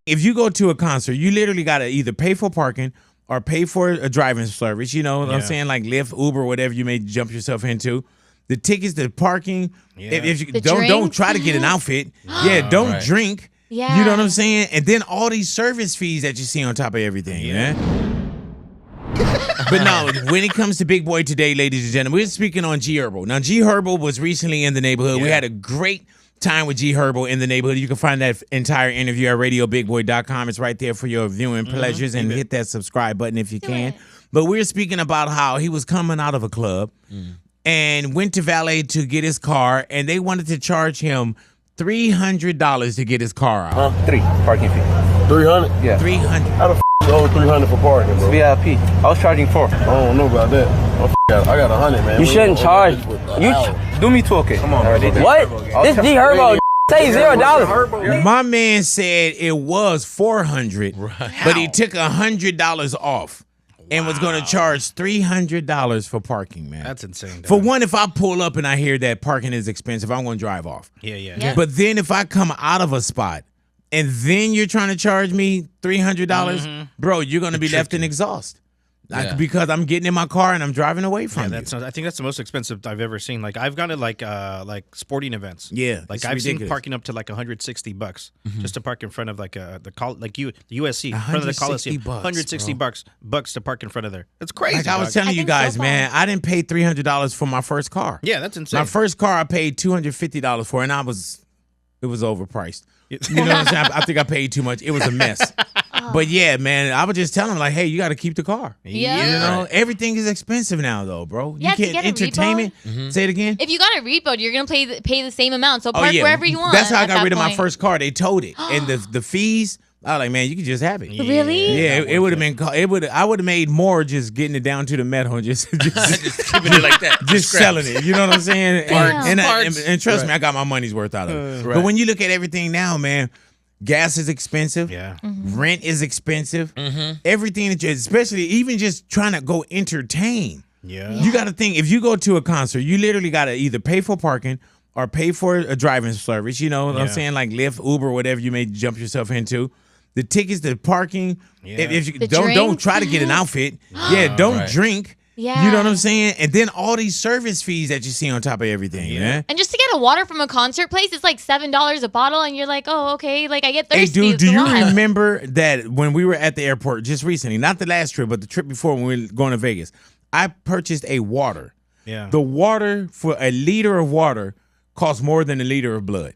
If you go to a concert, you literally got to either pay for parking or pay for a driving service. You know what I'm saying? Like Lyft, Uber, whatever you may jump yourself into. The tickets, the parking. If you don't try to get an outfit. Don't drink. Yeah. You know what I'm saying? And then all these service fees that you see on top of everything, man. But no, when it comes to Big Boy today, ladies and gentlemen, we're speaking on G Herbo. Now, G Herbo was recently in the neighborhood. We had a great time with G Herbo in the neighborhood. You can find that entire interview at radiobigboy.com. It's right there for your viewing pleasures, and hit that subscribe button if you can. But we're speaking about how he was coming out of a club and went to Valet to get his car, and they wanted to charge him $300 to get his car out. 3 parking fee. 300? Yeah. 300. How the f you owe 300 for parking, bro? VIP. I was charging 4. I don't know about that. I got 100, man. You shouldn't charge. Do me 2, okay? Come on, what? This G Herbo. Say $0. My man said it was $400, but he took $100 off and was going to charge $300 for parking, man. That's insane. For one, if I pull up and I hear that parking is expensive, I'm going to drive off. Yeah. But then if I come out of a spot and then you're trying to charge me $300, bro, you're going to be left in exhaust. Because I'm getting in my car and I'm driving away from I think that's the most expensive I've ever seen. Like I've gone to like sporting events. Yeah, like I've seen parking up to like $160 just to park in front of like the USC in front of the Coliseum. $160 to park in front of there. That's crazy. Like I was telling you guys, man, I didn't pay $300 for my first car. Yeah, that's insane. My first car I paid $250 for, and it was overpriced. You know what I'm saying? I think I paid too much. It was a mess. But yeah, man, I would just tell him like, hey, you got to keep the car. Yeah. You know, everything is expensive now, though, bro. Yeah, you can't entertainment. Say it again. If you got a repo, you're gonna pay the same amount. So park wherever you want. That's how I got rid of my first car. They towed it, and the fees. I was like, man, you could just have it. Really? Yeah, it would have been. I would have made more just getting it down to the metal, just keeping it like that, just selling it. You know what I'm saying? Parts. And trust me, I got my money's worth out of it. But when you look at everything now, man. Gas is expensive. Yeah. Rent is expensive. Everything, especially even just trying to go entertain. Yeah. You got to think, if you go to a concert, you literally got to either pay for parking or pay for a driving service. You know what I'm saying? Like Lyft, Uber, whatever you may jump yourself into. The tickets, the parking. If you don't try to get an outfit. Don't drink. Yeah. You know what I'm saying? And then all these service fees that you see on top of everything, man. And just to get a water from a concert place, it's like $7 a bottle, and you're like, oh, okay. Like, I get thirsty. Hey, dude, do you remember that when we were at the airport just recently, not the last trip, but the trip before when we were going to Vegas, I purchased a water. Yeah. The water for a liter of water costs more than a liter of blood.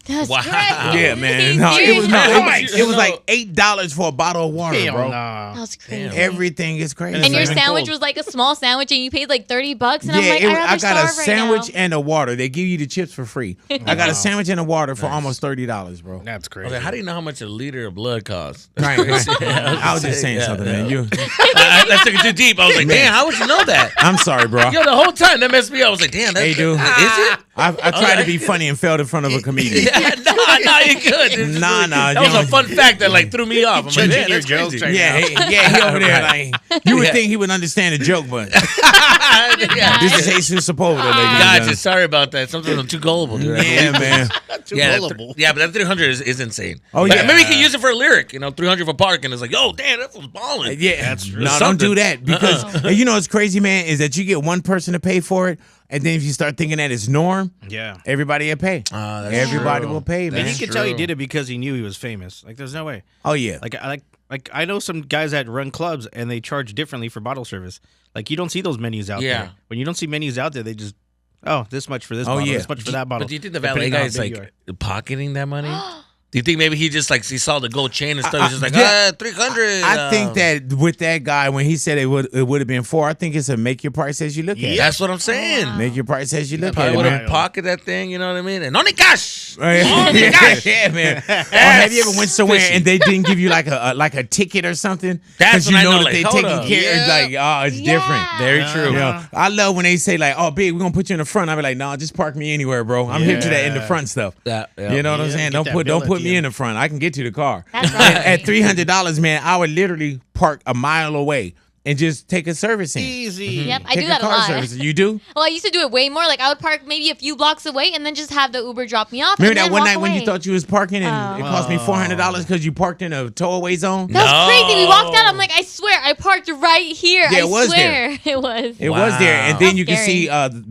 That's Wow. crazy. Yeah, man. No, it was like $8 for a bottle of water, bro. That's crazy. Everything is crazy. And your sandwich was like a small sandwich, and you paid like $30. And I'm like, I got a sandwich right and a water. They give you the chips for free. I got a sandwich and a water for almost $30, bro. That's crazy. How do you know how much a liter of blood costs? Right. I was just saying something, man. That took it too deep. I was like, damn, how would you know that? I'm sorry, bro. Yo, the whole time that messed me up. I was like, damn, that's Hey, dude. is it? I tried to be funny and fell in front of a comedian. No, you good. Nah. That was a fun fact that like threw me off. I'm like, Changing man, your that's jokes crazy. right He over there like you would think he would understand a joke, but this is Jesus Sepulveda, ladies and Gotcha. gentlemen. Sorry about that. Sometimes I'm too gullible, dude. Yeah, man. Too Yeah, gullible. but that 300 is insane. Oh, But yeah. maybe you can use it for a lyric. 300 for parking. It's like, yo, damn, that was balling. Yeah, That's true. No, don't do that because you know what's crazy, man, is that you get one person to pay for it, and then if you start thinking that it's norm, everybody will pay. Everybody will pay, man. And you can tell he did it because he knew he was famous. Like, there's no way. Oh yeah, Like I know some guys that run clubs and they charge differently for bottle service. Like, you don't see those menus out there. When you don't see menus out there, they just this much for this bottle, this much for that bottle. But do you think the valet guy is like pocketing that money? Do you think maybe he just like he saw the gold chain and stuff? He's just like 300. I think that with that guy when he said it would have been 4, I think it's a make your price as you look at it. That's what I'm saying. Make your price as you look at I it. would Man. have pocket that thing, you know what I mean? And only cash. Yeah, man. Or have you ever went somewhere and they didn't give you like a ticket or something? That's you when I know know, that like, they hold taking up. care. It's like, it's different. Very true. You know, I love when they say like, "Oh, big, we're gonna put you in the front." I be like, "No, just park me anywhere, bro. I'm hip to that in the front stuff." You know what I'm saying? Don't put me in the front. I can get to the car. That's right. At $300, man, I would literally park a mile away and just take a service in. Easy. Yep, I Take do that a car lot. service. You do? Well, I used to do it way more. Like I would park maybe a few blocks away and then just have the Uber drop me off. Remember and that then one walk night when you away. thought you was parking and it cost me $400 because you parked in a towaway zone? That was crazy. We walked out. I'm like, I swear, I parked right here. Yeah, I it was swear it was. It was there, and then That's you can scary. see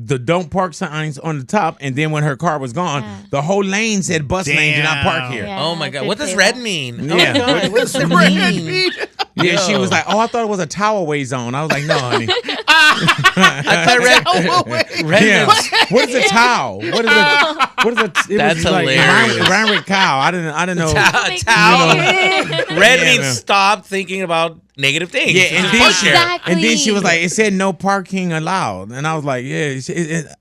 the don't park signs on the top, and then when her car was gone, the whole lane said bus lane, do not park here. Yeah, Oh my I God, did what does say red that. mean? Yeah. What's the red mean? Yeah, she was like, "Oh, I thought it was a towaway zone." I was like, "No, honey." I thought red. Yeah. What is a towel? What is a? What is a? It That's was like, hilarious. it rhymed with cow. I didn't know. Towel. Red Yeah, means man. stop thinking about negative things. Yeah, Just and park then, there. Exactly. and then she was like, it said no parking allowed. And I was like, yeah.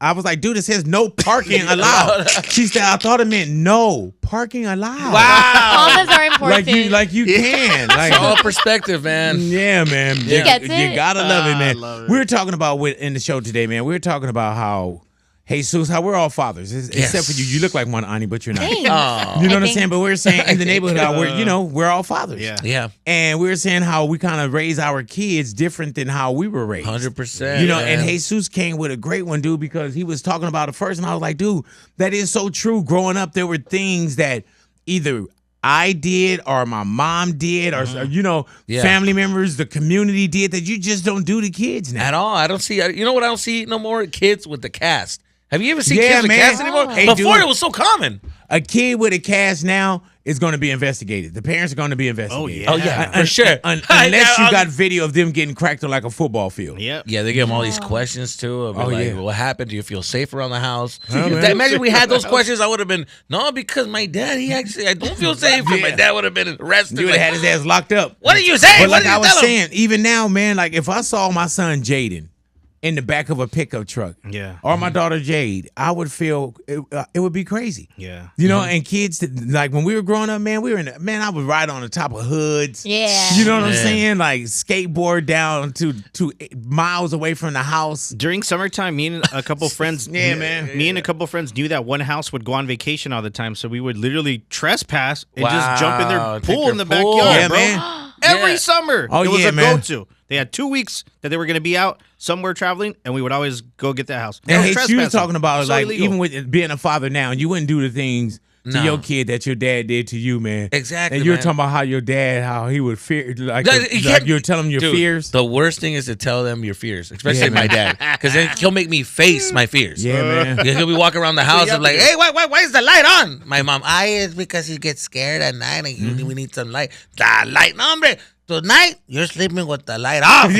I was like, dude, it says no parking allowed. She said, I thought it meant no parking allowed. Wow. Commas are important. Like you can. Like, It's all perspective, man. yeah, man. He gets You it. gotta love it, man. love it. We were talking about in the show today, man. We were talking about how Jesus, how we're all fathers, except for you. You look like one, Ani, but you're not. Thanks. Oh. You know what I'm think- saying? But we were saying in the neighborhood, how we're all fathers. Yeah. Yeah, And we were saying how we kind of raise our kids different than how we were raised. 100%. You know, and man. Jesus came with a great one, dude, because he was talking about it first, and I was like, dude, that is so true. Growing up, there were things that either I did or my mom did or, Yeah. family members, the community did that you just don't do to kids now. At all. I don't see. You know what I don't see no more? Kids with the cast. Have you ever seen Yeah, kids with man. cast anymore? Hey, Before dude. it was so common. A kid with a cast now is going to be investigated. The parents are going to be investigated. yeah. Oh yeah, for sure. Unless you got video of them getting cracked on like a football field. Yep. Yeah, they give them all these questions too. Of like, yeah. what happened? Do you feel safe around the house? man. Imagine we had those questions. I would have been no, because my dad. I don't feel safe. And my dad would have been arrested. You would Like, have had his ass locked up. what did you say? But What like did you I was tell him? saying, even now, man, like if I saw my son Jaden in the back of a pickup truck, Yeah. or my daughter Jade, I would feel it would be crazy. Yeah. You know, and kids like when we were growing up, man, I would ride on the top of hoods. Yeah. You know what I'm Man. saying? Like skateboard down to miles away from the house. During summertime, me and a couple friends, Yeah, man. me and a couple friends knew that one house would go on vacation all the time, so we would literally trespass and just jump in Wow, their take pool their in the pool. backyard, Yeah, bro. man. Every Yeah. summer, Oh, it was yeah, a man. go-to. They had 2 weeks that they were going to be out somewhere traveling, and we would always go get that house. And No hey, you were trespassing. talking about So like illegal. even with being a father now, you wouldn't do the things to No. your kid that your dad did to you, man. Exactly, And you were man. talking about how your dad, how he would fear, like, No, you can't- you were telling him your Dude, fears. The worst thing is to tell them your fears, especially Yeah, my man. dad, because then he'll make me face my fears. Yeah, man. Yeah, he'll be walking around the house and like, hey, why is the light on? My mom, it's because he gets scared at night and we need some light. The light, no, hombre. Tonight, you're sleeping with the light off.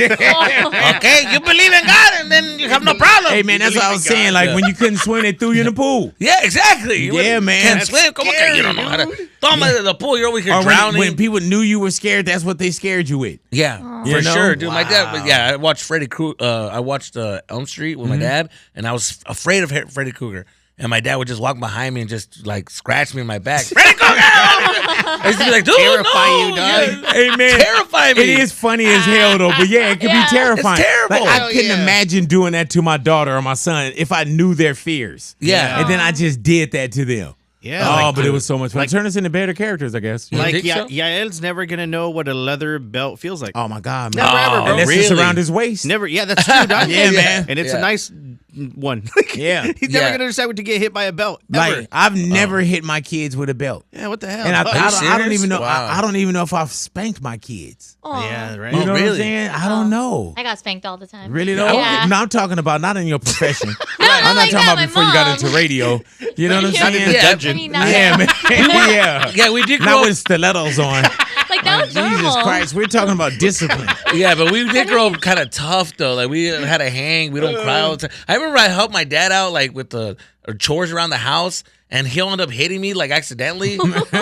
Okay? You believe in God and then you have no problem. Hey, man, that's what I was saying. Like when you couldn't swim, they threw you in the pool. Yeah, exactly. You Yeah, wouldn't- man. Can't That's swim. Como que you don't know how to. Toma the pool. You're over here Or drowning. when people knew you were scared, that's what they scared you with. Yeah, You for know? sure, dude. My dad, but yeah, I watched Freddy Kruger. I watched Elm Street with my dad, and I was afraid of Freddy Kruger. And my dad would just walk behind me and just like scratch me in my back. Freddy Kruger! I used to be like, dude, Terrify no, you, dog. yeah. Hey, man. Terrify me. It is funny as hell, though. But yeah, it could be terrifying. It's terrible. Like, I Hell couldn't yeah. imagine doing that to my daughter or my son if I knew their fears. Yeah. And then I just did that to them. Yeah, Oh, like, but it was so much fun. like- Turn us into better characters, I guess. You Like, think so? Yael's never going to know what a leather belt feels like. Oh, my God, man. Never ever, bro. Unless it's Really? around his waist. Never. Yeah, that's true, dog. Yeah, man. And it's Yeah. a nice one. Yeah. He's never Yeah. going to understand what to get hit by a belt. Ever. Like, I've never hit my kids with a belt. Yeah, what the hell? And I you don't serious? even know. Wow. I don't even know if I've spanked my kids. Aw. yeah, right. You know what I'm really? saying? I don't know. I got spanked all the time. Really though? Yeah. No, I'm talking about not in your profession. not I'm not like talking that, about my before you got mom. into radio. You know what I'm Yeah. saying? Yeah. I mean, not Yeah, man. Yeah. Yeah, we did grow Not up. with stilettos on. like that was normal. Jesus Christ, we're talking about discipline. Yeah, but we did grow up kind of tough though. Like we had a hang. We don't cry all the time. I remember I helped my dad out like with the chores around the house, and he'll end up hitting me like accidentally.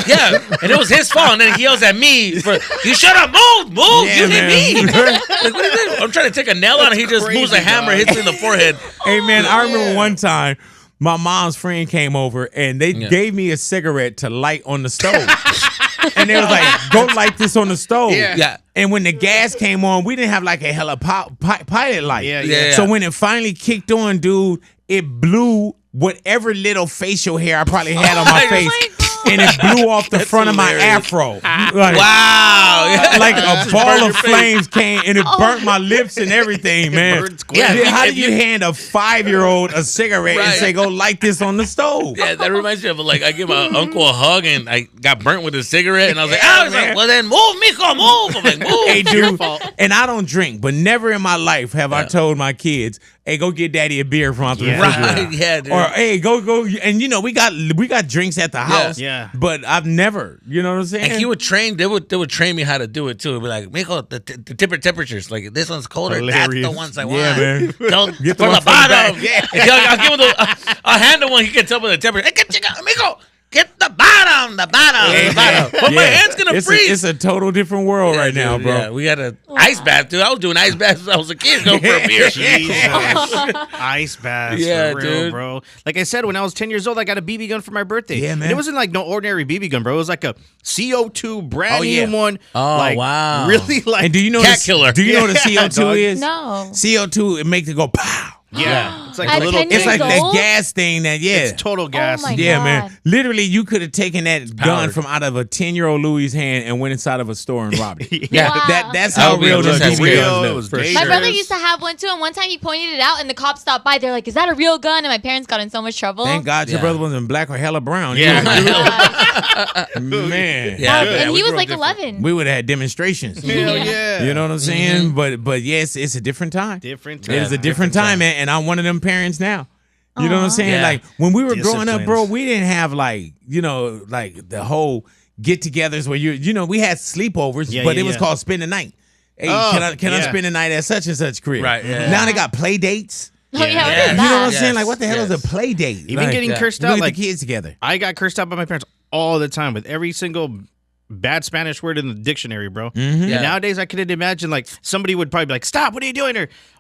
Yeah, and it was his fault. And then he yells at me for, "You should have moved. Yeah, you man. hit me." Like, what is it? I'm trying to take a nail out, and he just moves a crazy, hammer, dog. hits me in the forehead. Hey man, I remember one time my mom's friend came over and they Yeah. gave me a cigarette to light on the stove. And they was like, go light this on the stove. Yeah. And when the gas came on, we didn't have like a hella pilot light. Yeah. So when it finally kicked on, dude, it blew whatever little facial hair I probably had on my Oh face. my God. and it blew off the front of my afro. Like, Wow. like a ball of flames came and it burnt my lips and everything, man. Yeah, How do if you hand a 5-year-old a cigarette and Right. say, go light this on the stove? Yeah, that reminds me of like I give my uncle a hug and I got burnt with a cigarette and I was like, Yeah, he's man. like, well then move, mijo, move. I'm like, move. Hey, dude, and I don't drink, but never in my life have I told my kids, hey, go get daddy a beer from out the refrigerator. Right, yeah, dude. Or, hey, go. And, you know, we got drinks at the house. Yeah. But I've never, you know what I'm saying? And he would train. They would train me how to do it too. It'd be like, mijo, the temperatures. Like this one's colder. That's the ones I want. Yeah, man. Don't Get the from one the from the back. bottom. Yeah. I'll give him I'll hand him one. He can tell me the temperature. Hey, mijo, get the bottom. The bottom. But my hand's gonna freeze. It's a total different world right now, dude, bro. Yeah, we got an ice bath, dude. I was doing ice baths when I was a kid. Go for a beer. Jesus. Ice baths, Yeah, for real, dude. bro. Like I said, when I was 10 years old, I got a BB gun for my birthday. Yeah, man. And it wasn't like no ordinary BB gun, bro. It was like a CO2 brand Oh, yeah. new one. Oh, like, wow. Really, like, And do you know Cat killer. Do you know what a Yeah, CO2 dog. is? No. CO2, it makes it go pow. yeah. It's like At a little 10 It's years like that old? gas thing that, yeah. It's total gas. my Yeah, God. man. Literally, you could have taken that gun Powered. from out of a 10-year-old Louis' hand and went inside of a store and robbed it. Yeah. Wow. That's That how would be real just those as BB real. guns It look. was For dangerous. My sure. brother used to have one too, and one time he pointed it out, and the cops stopped by. They're like, "Is that a real gun?" And my parents got in so much trouble. Thank God your Yeah. brother wasn't black or hella brown. Yeah. Man. Yeah, and we he was grew up like different. 11. We would have had demonstrations. Hell yeah. You know what I'm saying? But yes, it's a different time. Different It is time. a different time, man. And I'm one of them parents now. You know what I'm saying? Yeah. Like when we were growing up, bro, Disciplines. we didn't have like, you know, like the whole get-togethers where you know, we had sleepovers, Yeah, but yeah, it was yeah. called spend the night. Hey, Oh, can I yeah. spend the night at such and such crib? Right, yeah. Now they got play dates. Oh, yeah, what Yeah. is You know what I'm that? saying? Like what the hell Yes. is a play date? Even Like, getting yeah. cursed you out, get like the kids together. I got cursed out by my parents all the time with every single bad Spanish word in the dictionary, bro. Mm-hmm. Yeah. And nowadays, I couldn't imagine like somebody would probably be like, "Stop! What are you doing?"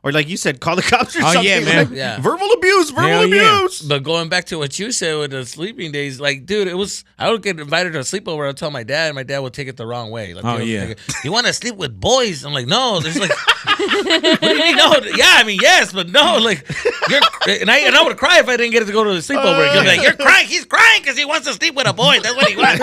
Or like you said, call the cops or Oh, something. yeah, man. Like, Yeah. verbal abuse, verbal Hell yeah. abuse. But going back to what you said with the sleeping days, like, dude, I would get invited to a sleepover. I'd tell my dad, and my dad would take it the wrong way. Like, Oh, he was yeah. like, you want to sleep with boys? I'm like, no. There's like, what do you mean? No. Yeah, I mean, yes, but no. Like, and I would cry if I didn't get to go to the sleepover. He'd be like, you're crying. He's crying because he wants to sleep with a boy. That's what he wants.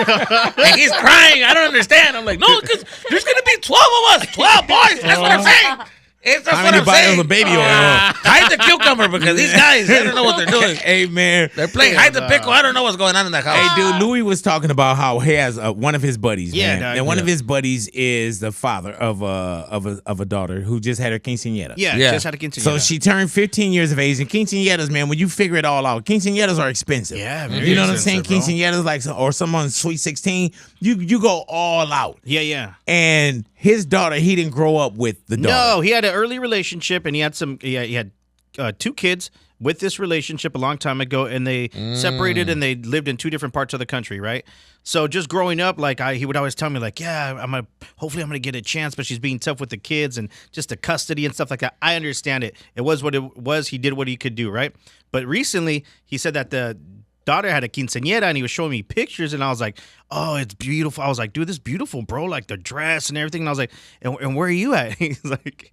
Like, he's crying. I don't understand. I'm like, no, because there's gonna be 12 of us, 12 boys. That's what I'm saying. That's How what many I'm saying. bottles of baby oil? Hide the cucumber because these guys, I don't know what they're doing. Hey, man. They're playing hide the pickle. I don't know what's going on in that house. Hey, dude, Louis was talking about how he has one of his buddies, Yeah, man, dog, and one yeah. of his buddies is the father of a daughter who just had her quinceañera. Yeah, Yeah. just had a quinceañera. So she turned 15 years of age, and quinceañeras, man, when you figure it all out, quinceañeras are expensive. Yeah, very you know what I'm saying? expensive, bro. Quinceañeras, like, or someone's sweet 16, you go all out. Yeah. And his daughter, he didn't grow up with the daughter. No, he had an early relationship, and he had he had 2 kids with this relationship a long time ago, and they separated, and they lived in 2 different parts of the country, right? So just growing up, like he would always tell me, like, yeah, hopefully I'm gonna get a chance, but she's being tough with the kids and just the custody and stuff like that. I understand it. It was what it was. He did what he could do, right? But recently, he said that the daughter had a quinceañera, and he was showing me pictures, and I was like, oh, it's beautiful. I was like, dude, this is beautiful, bro, like the dress and everything. And I was like, and where are you at? He's like,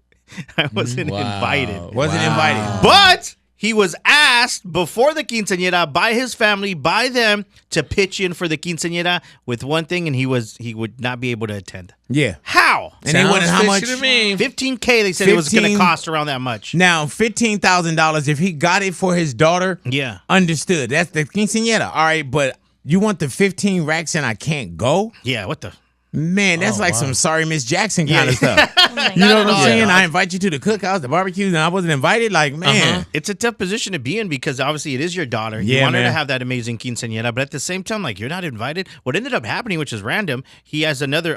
I wasn't invited. Wasn't invited. But he was asked before the quinceañera by his family, by them, to pitch in for the quinceañera with one thing, and he would not be able to attend. Yeah. How? And they wanted how much? Fishy to me. $15K, they said it was going to 15 cost around that much. Now, $15,000, if he got it for his daughter, Yeah. understood. That's the quinceañera. All right, but you want the 15 racks and I can't go? Yeah, what the? Man, that's like some sorry Miss Jackson kind of stuff. Oh my You know God. what I'm saying? Yeah. I invite you to the cookhouse, the barbecues, and I wasn't invited. Like, man. It's a tough position to be in because obviously it is your daughter. Yeah, You want her man. to have that amazing quinceañera, but at the same time, like, you're not invited. What ended up happening, which is random, he has another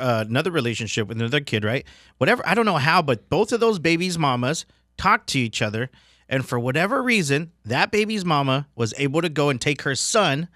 relationship with another kid, right? Whatever, I don't know how, but both of those babies' mamas talked to each other, and for whatever reason, that baby's mama was able to go and take her son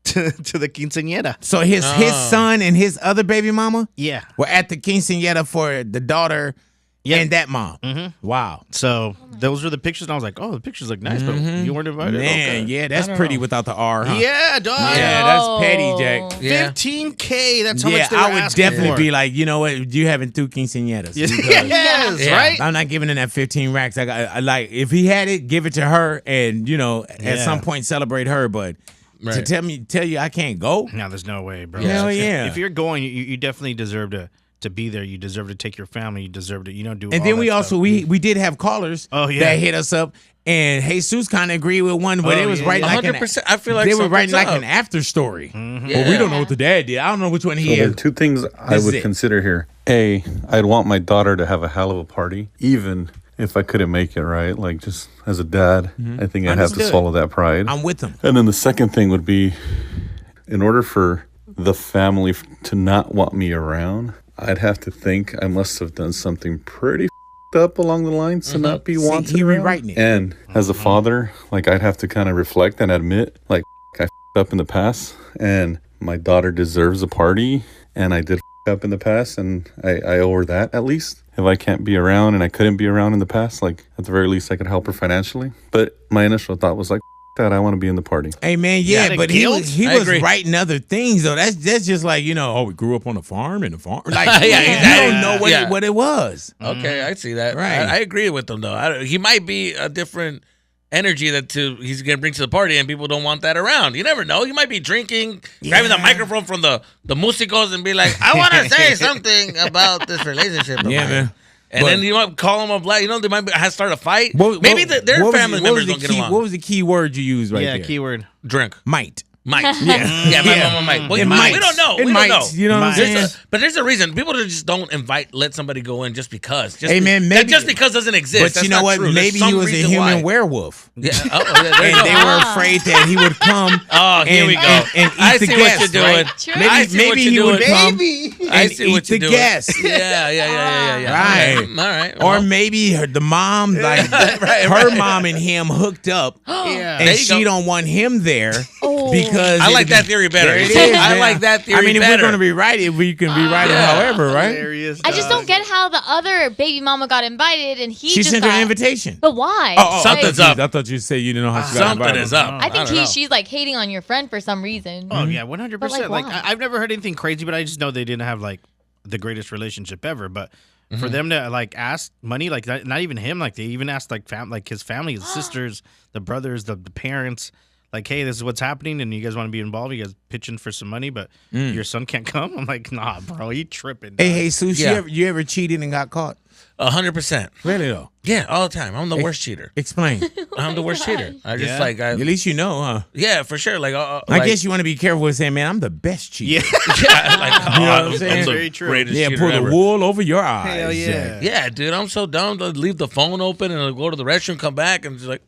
to the quinceañera. So his son and his other baby mama Yeah. were at the quinceañera for the daughter Yeah. and that mom. Wow. So those were the pictures, and I was like, oh, the pictures look nice, but you weren't invited? Man, Okay. yeah, that's pretty without the R, huh? Yeah, dog. Yeah, that's petty, Jack. Yeah. 15K. That's how Yeah, much they were I would asking definitely for. be like, you know what? You having 2 quinceañeras. Yes, because Yeah. right? I'm not giving him that 15 racks. I like, if he had it, give it to her and, you know, at Yeah. some point celebrate her. But to Right. tell you I can't go. No, there's no way, bro. Hell yeah. If you're going, you definitely deserve to be there. You deserve to take your family. You deserve to, do. And all then that we also stuff. we did have callers Oh, yeah. that hit us up, and Jesus kind of agreed with one, but Oh, it was yeah, writing yeah. like an 100%. I feel like they were writing something's like up. an after story. Mm-hmm. But we don't know what the dad did. I don't know which one he So there is. are two things I This is would it. consider here. A, I'd want my daughter to have a hell of a party, even if I couldn't make it, right? Like, just as a dad, I think I'd have to Understood. swallow that pride. I'm with them. And then the second thing would be, in order for the family to not want me around, I'd have to think I must have done something pretty up along the lines to not be wanted he around. rewriting it. And as a father, like, I'd have to kind of reflect and admit, like, I up in the past, and my daughter deserves a party, and I did up in the past, and I owe her that at least. If I can't be around and I couldn't be around in the past, like, at the very least I could help her financially. But my initial thought was like, that I want to be in the party. Hey man, Yeah, yeah, the but guilt? he I was agree. writing other things though. That's just like, we grew up on a farm and a farm. Like Yeah, you exactly. don't know what Yeah. what it was. Okay, I see that. Right. I agree with him though. He might be a different energy he's gonna bring to the party, and people don't want that around. You never know. He might be drinking, grabbing the microphone from the musicos, and be like, "I want to say something about this relationship." of Yeah, mine." man. And But- then you might call him a black. They might have to start a fight. What- Maybe what- their what was family the- what members was the don't get key- along. What was the key word you used right Yeah, there? keyword. Drink. Might. Might. Yeah. Yeah, Yeah. my might. Well, It we might. don't know. It We might. don't know. You know what I'm saying? But there's a reason. People just don't let somebody go in just because. Just Hey, man, that maybe- just because doesn't exist. But That's you know not what? true. There's Maybe he some was a reason human why. werewolf. Yeah. Oh, there you And they go. were afraid that he would come. Oh, here and, we go. And eat I the see guests, what you're doing. right? True. I see what Maybe you're he would doing. come I and see eat what the you're doing. guests. Yeah. Right. All right. Or Well, maybe the mom, like her mom and him hooked up, Yeah. and There you she go. don't want him there Oh. because I like that theory better. There it See, is, I man. like that theory I mean, if better. we're gonna rewrite it, we can rewrite it however, right? Hilarious, I just dog. don't get how the other baby mama got invited and he She just sent got. her an invitation. But why? Something's Like, up. I thought you said you didn't know how she got Something invited. is up. I think don't know. she's like hating on your friend for some reason. Oh yeah, 100%. But, like, Like why? I've never heard anything crazy, but I just know they didn't have like the greatest relationship ever. But for them to like ask money, like not even him, like they even asked like his family, his sisters, the brothers, the parents. Like, hey, this is what's happening, and you guys want to be involved. You guys pitching for some money, but your son can't come. I'm like, nah, bro, he tripping. Dog. Hey, Jesus, Yeah. you ever cheated and got caught? 100%. Really though? Yeah, all the time. I'm the worst cheater. Explain. I'm the worst cheater. I just Yeah. like At least you know, huh? yeah, for sure. Like, I guess you want to be careful with saying, "Man, I'm the best cheater." Yeah, yeah, like, You know what I'm saying? I'm the Very true. greatest Yeah, cheater pull the ever. wool over your eyes. hell yeah. Yeah, dude, I'm so dumb to leave the phone open and go to the restroom, come back, and just like,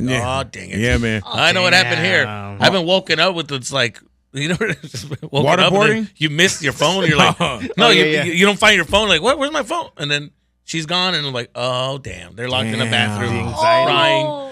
Yeah. oh, dang it. Yeah, man. I know what happened here. Damn. I've been woken up with it's like, you know, just woken up and Waterboarding? then you missed your phone. You're like, no, Oh, you, yeah. you don't find your phone. Like, what? Where's my phone? And then she's gone, and I'm like, oh, damn, they're locked in the Damn. bathroom, Anxiety. crying. Oh.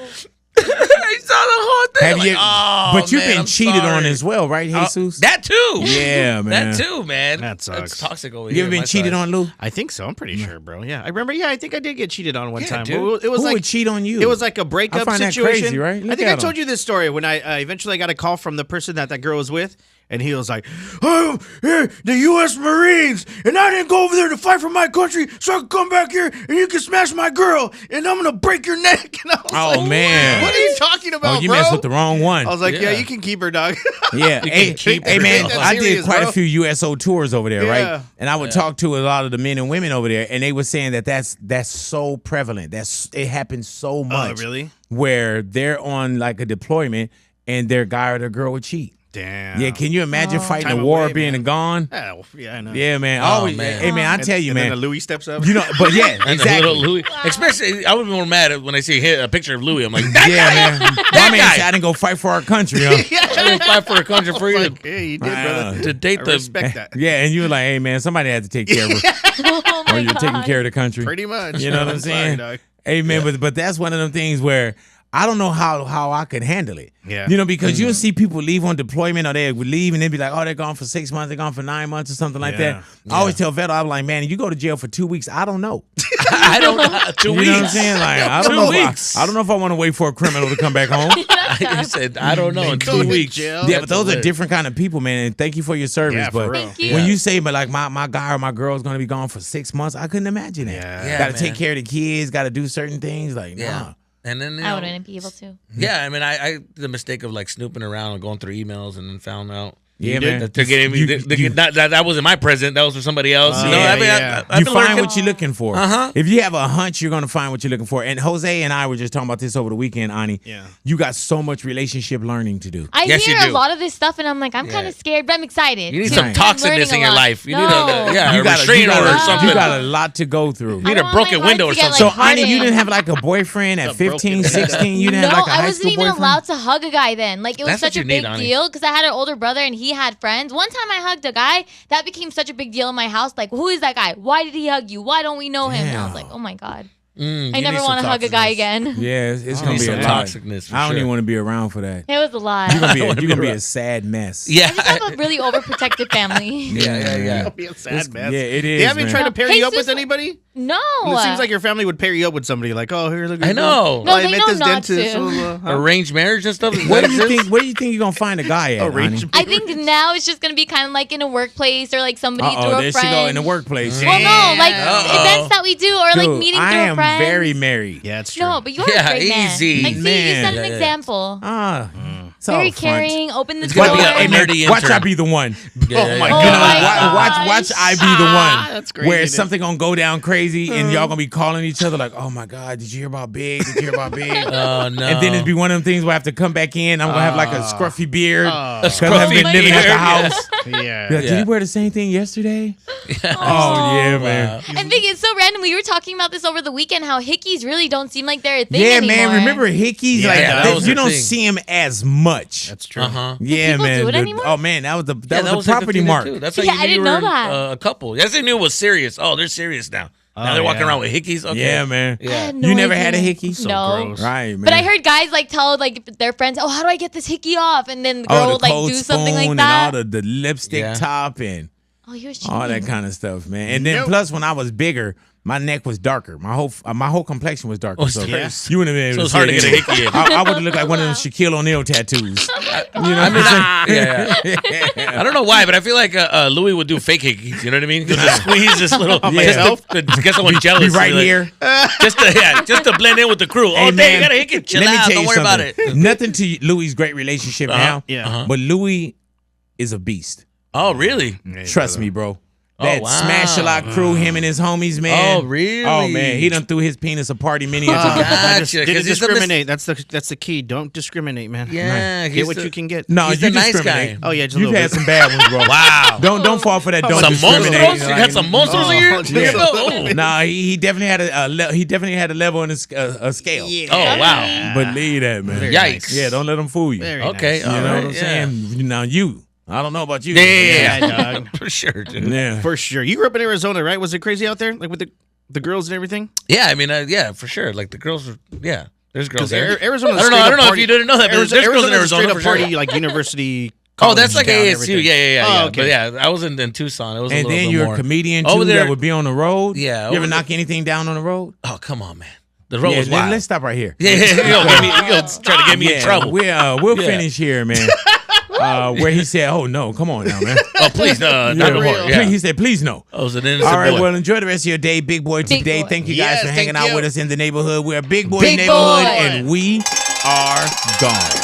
I saw the whole thing. Have like, you? oh, But you've man, been I'm cheated sorry. on as well, right, Jesus? That too. Yeah, man. That too, man. That sucks. It's toxic over You here. ever been my cheated side. on, Lou? I think so. I'm pretty sure, bro. Yeah, I remember. Yeah, I think I did get cheated on one Yeah, time. dude. Well, it was Who like would cheat on you? It was like a breakup I find that situation. crazy, right? I Look think I at told him. you this story when I eventually got a call from the person that girl was with, and he was like, "Oh, the U.S. Marines, and I didn't go over there to fight for my country, so I can come back here and you can smash my girl, and I'm gonna break your neck." And I was Oh, like, man. what are you talking about, Oh, you bro? messed with the wrong one. I was like, yeah, Yeah. you can keep her, dog. Yeah, hey, keep hey it. man, Take that I did serious, quite bro. a few USO tours over there, Yeah. right? And I would talk to a lot of the men and women over there, and they were saying that that's so prevalent. It happens so much. Really? Where they're on like a deployment, and their guy or their girl would cheat. Damn. Yeah, can you imagine fighting Time a war away, being man. gone? Yeah, well, yeah, I know. Yeah, man. Oh, Always, man. Hey, man, I tell you, and man. then the Louis steps up. You know, but yeah, And the exactly. little Louis, especially, I would be more mad when I see a picture of Louis. I'm like, that Yeah, guy. man. My That man guy. said I didn't go fight for our country, huh? I didn't fight for a country for you Like, hey, you did, brother. to date I the. respect that. Yeah, and you were like, hey, man, somebody had to take care of her. Oh Or my you're taking God. care of the country. Pretty much. You know what I'm Sorry, saying? dog. Hey, man, but that's one of them things where I don't know how I could handle it. Yeah. You know, because you'll see people leave on deployment or they would leave and they'd be like, oh, they're gone for 6 months, they're gone for 9 months or something like Yeah. that. I always tell Veto, I'm like, man, you go to jail for 2 weeks, I don't know. I don't know. 2 You weeks. know what I'm saying? Like, I don't 2 know. weeks. I don't know if I want to wait for a criminal to come back home. I said, I don't know. In Go 2 to weeks. jail. Yeah, but those are lit. different kind of people, man. And thank you for your service. Yeah, for but real. Thank you. when you say, but like my guy or my girl's gonna be gone for 6 months, I couldn't imagine that. Yeah. Yeah, Got to man. take care of the kids. Got to do certain things. Like, Yeah. nah. And then I wouldn't be able to. Yeah, I mean, I did the mistake of like snooping around and going through emails, and then found out. Yeah, man. That they're getting me. That wasn't my present. That was for somebody else. You know, I mean, you find what you're looking for. Uh-huh. If you have a hunch, you're gonna find what you're looking for. And Jose and I were just talking about this over the weekend, Ani. Yeah. You got so much relationship learning to do. I Yes, hear you a do. lot of this stuff, and I'm like, I'm kind of scared, but I'm excited. You need too. some I'm toxicness learning in a your lot. life. You No. need a restraining order or something. You got a lot to go through. You need I a want broken my window life or to get, something. like, So, Ani, you hardened. didn't have like a boyfriend at 15, 16? You didn't No, have like a I high wasn't school even boyfriend? allowed to hug a guy then. Like, it was That's what such a you need, big Ani. deal because I had an older brother and he had friends. One time I hugged a guy, that became such a big deal in my house. Like, who is that guy? Why did he hug you? Why don't we know him? And I was like, oh my God. I never want to hug a guy again. Yeah, it's gonna need be a some lot. toxicness for I don't sure. even want to be around for that. It was a lot. You're I gonna be a sad mess. Yeah. just have a really overprotective family. Yeah. Be a sad mess. Yeah, it is. They haven't man. tried to pair Hey, you up with Susan- anybody? No. It seems like your family would pair you up with somebody. Like, oh, here, look. I know. No, I they met know this not dentist. to. Arranged marriage and stuff. Where do you think you're gonna find a guy at? Arranged Ani? I think now it's just going to be kind of like in a workplace or like somebody through Uh-oh, a there friend. she go in the workplace. Well, no, like Uh-oh. events that we do or like Dude, meeting I through am a friend. very married. Yeah, it's true. No, but you're Yeah, a great man. easy. Like, see, you Man. set an Yeah, yeah. example. So Very front. caring, open the It's door. gonna be a Hey, man, nerdy watch intern. I be the one. Oh my Oh God. my Watch I be the one. That's crazy, Where dude. something gonna go down crazy and y'all gonna be calling each other like, oh my God, did you hear about Big? Did you hear about Big? Oh no. And then it'd be one of them things where I have to come back in. I'm gonna have like a scruffy beard because scruffy I've been living at the beard. house. Yeah. Yeah, Did Yeah. you wear the same thing yesterday? Oh, Oh yeah, man. And Vic, it's so random. We were talking about this over the weekend. How hickeys really don't seem like they're a thing Yeah, anymore. man. Remember Hickeys? Yeah, like that was you a don't thing. see him as much. That's true. Uh-huh. Yeah, people man. do it anymore? Oh man, that was the Yeah, was like the property thing mark. too. That's how Yeah, you I knew didn't you know were that. a couple. Yes, they knew it was serious. Oh, they're serious now. Now they're walking yeah. around with hickeys. Okay. Yeah, man. I Yeah. had no You never idea. had a hickey? No. gross. Right, man. But I heard guys like tell like their friends, "Oh, how do I get this hickey off?" And then the girl the would like cold do something like spoon that. and all the lipstick Yeah. top and Oh, you're all that cheating. kind of stuff, man. And then Nope. plus, when I was bigger, my neck was darker. My whole complexion was darker. Oh, so serious? you wouldn't have been able So it's to hard see to it get a anyway. hickey in. I would have looked like one of them Shaquille O'Neal tattoos. You know I what mean, I'm saying? yeah. I don't know why, but I feel like Louis would do fake hickeys. You know what I mean? He'll just squeeze this little, just to get someone jealous. Be right like, here. just to blend in with the crew. Hey, Oh, dang, you got a hickey. Chill let me out. tell Don't you worry about something. it. Nothing to Louis' great relationship now. Yeah. But Louis is a beast. Oh, really? Trust me, bro. Oh, That wow. Smash-a-lot crew, him and his homies, man. Oh, really? Oh, man. He done threw his penis a party many a time. Gotcha. Didn't 'cause he's the discriminate. That's the key. Don't discriminate, man. Yeah, Get what you can get. No, He's you the nice discriminate. guy. Oh yeah, just a You've little had bit. some bad ones, bro. Wow. Don't fall for that. Don't Some discriminate. monsters? You got some monsters in here? Yeah. Oh, Nah, he definitely had he definitely had a level in a scale. oh, wow. Believe that, man. Yikes. Yeah, don't let them fool you. Very Okay. nice. You all know right, what I'm yeah. saying? Now I don't know about you. Yeah, Yeah, dog. for sure, dude. Yeah. For sure. You grew up in Arizona, right? Was it crazy out there, like with the girls and everything? Yeah, I mean, yeah, for sure. Like the girls were, yeah. There's girls there. Arizona. I don't know if you didn't know that, but there's girls in Arizona Straight for up sure. party, like university. Oh, that's like college town, ASU. everything. Yeah. Oh, okay. But yeah, I was in Tucson. It was a And little then bit you're more. a comedian Over too there- that would be on the road. Yeah, You ever over knock anything down on the road? Oh, come on, man. The road was Yeah, wild. let's stop right here. Yeah. You gonna try to get me in trouble. We'll Yeah. finish here, man. Where he said, "Oh no, come on now, man." Oh, please, not no more. Yeah. He said, "Please no." I was an innocent All right, boy. well, enjoy the rest of your day, Big Boy. Big Today, boy. thank you guys Yes, for hanging thank out you. with us in the neighborhood. We're a Big Boy Big neighborhood, boy. and we are gone.